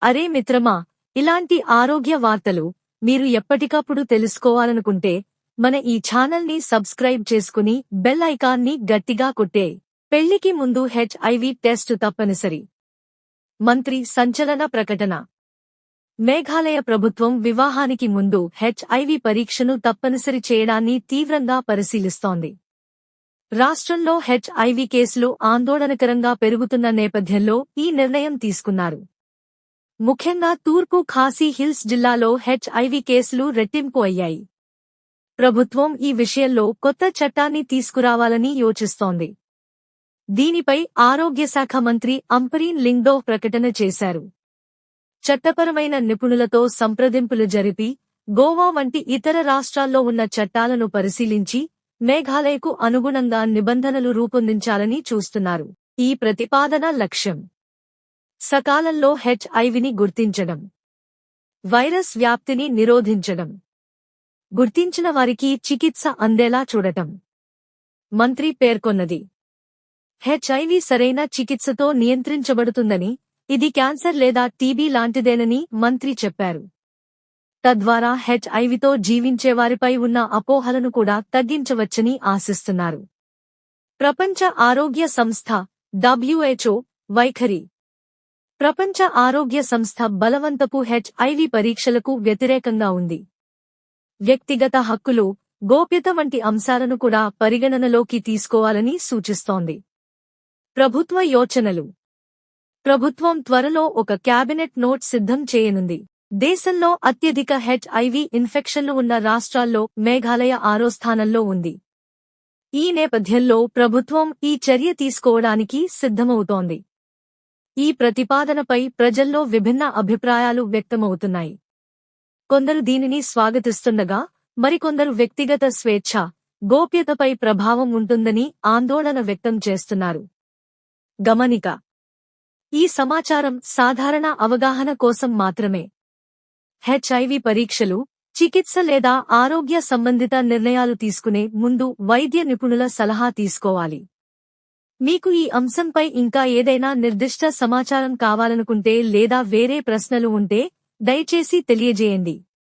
అరే మిత్రమా, ఇలాంటి ఆరోగ్య వార్తలు మీరు ఎప్పటికప్పుడు తెలుసుకోవాలనుకుంటే మన ఈ ఛానల్ని సబ్స్క్రైబ్ చేసుకుని బెల్ ఐకాన్ని గట్టిగా కొట్టే. పెళ్లికి ముందు హెచ్ఐవి టెస్టు తప్పనిసరి. మంత్రి సంచలన ప్రకటన. మేఘాలయ ప్రభుత్వం వివాహానికి ముందు హెచ్ఐవి పరీక్షను తప్పనిసరి చేయడాన్ని తీవ్రంగా పరిశీలిస్తోంది. రాష్ట్రంలో హెచ్ఐవి కేసులు ఆందోళనకరంగా పెరుగుతున్న నేపథ్యంలో ఈ నిర్ణయం తీసుకున్నారు. ముఖ్యంగా తూర్పు ఖాసీ హిల్స్ జిల్లాలో హెచ్ఐవి కేసులు రెట్టింపు అయ్యాయి. ప్రభుత్వం ఈ విషయంలో కొత్త చట్టాన్ని తీసుకురావాలని యోచిస్తోంది. దీనిపై ఆరోగ్యశాఖ మంత్రి అంపరీన్ లింగ్డోవ్ ప్రకటన చేశారు. చట్టపరమైన నిపుణులతో సంప్రదింపులు జరిపి గోవా వంటి ఇతర రాష్ట్రాల్లో ఉన్న చట్టాలను పరిశీలించి మేఘాలయకు అనుగుణంగా నిబంధనలు రూపొందించాలని చూస్తున్నారు. ఈ ప్రతిపాదన లక్ష్యం సకాలంలో హెచ్ఐవిని గుర్తించడం, వైరస్ వ్యాప్తిని నిరోధించడం, గుర్తించిన వారికి చికిత్స అందేలా చూడటం. మంత్రి పేర్కొన్నది, హెచ్ఐవి సరైన చికిత్సతో నియంత్రించబడుతుందని, ఇది క్యాన్సర్ లేదా టీబీ లాంటిదేనని మంత్రి చెప్పారు. తద్వారా హెచ్ఐవితో జీవించేవారిపై ఉన్న అపోహలను కూడా తగ్గించవచ్చని ఆశిస్తున్నారు. ప్రపంచ ఆరోగ్య సంస్థ WHO వైఖరి. ప్రపంచ ఆరోగ్య సంస్థ బలవంతపు హెచ్ఐవి పరీక్షలకు వ్యతిరేకంగా ఉంది. వ్యక్తిగత హక్కులు, గోప్యత వంటి అంశాలను కూడా పరిగణనలోకి తీసుకోవాలని సూచిస్తోంది. ప్రభుత్వ యోచనలు. ప్రభుత్వం త్వరలో ఒక క్యాబినెట్ నోట్ సిద్ధం చేయనుంది. దేశంలో అత్యధిక హెచ్ఐవి ఇన్ఫెక్షన్లు ఉన్న రాష్ట్రాల్లో మేఘాలయ 6వ స్థానంలో ఉంది. ఈ నేపథ్యంలో ప్రభుత్వం ఈ చర్య తీసుకోవడానికి సిద్ధమవుతోంది. ఈ ప్రతిపాదనపై ప్రజల్లో విభిన్న అభిప్రాయాలు వ్యక్తమవుతున్నాయి. కొందరు దీనిని స్వాగతిస్తుండగా మరికొందరు వ్యక్తిగత స్వేచ్ఛ, గోప్యతపై ప్రభావం ఉంటుందని ఆందోళన వ్యక్తం చేస్తున్నారు. గమనిక: ఈ సమాచారం సాధారణ అవగాహన కోసం మాత్రమే. హెచ్ఐవి పరీక్షలు, చికిత్స లేదా ఆరోగ్య సంబంధిత నిర్ణయాలు తీసుకునే ముందు వైద్య నిపుణుల సలహా తీసుకోవాలి. మీకు ఈ అంశంపై ఇంకా ఏదైనా నిర్దిష్ట సమాచారం కావాలనుకుంటే లేదా వేరే ప్రశ్నలు ఉంటే దయచేసి తెలియజేయండి.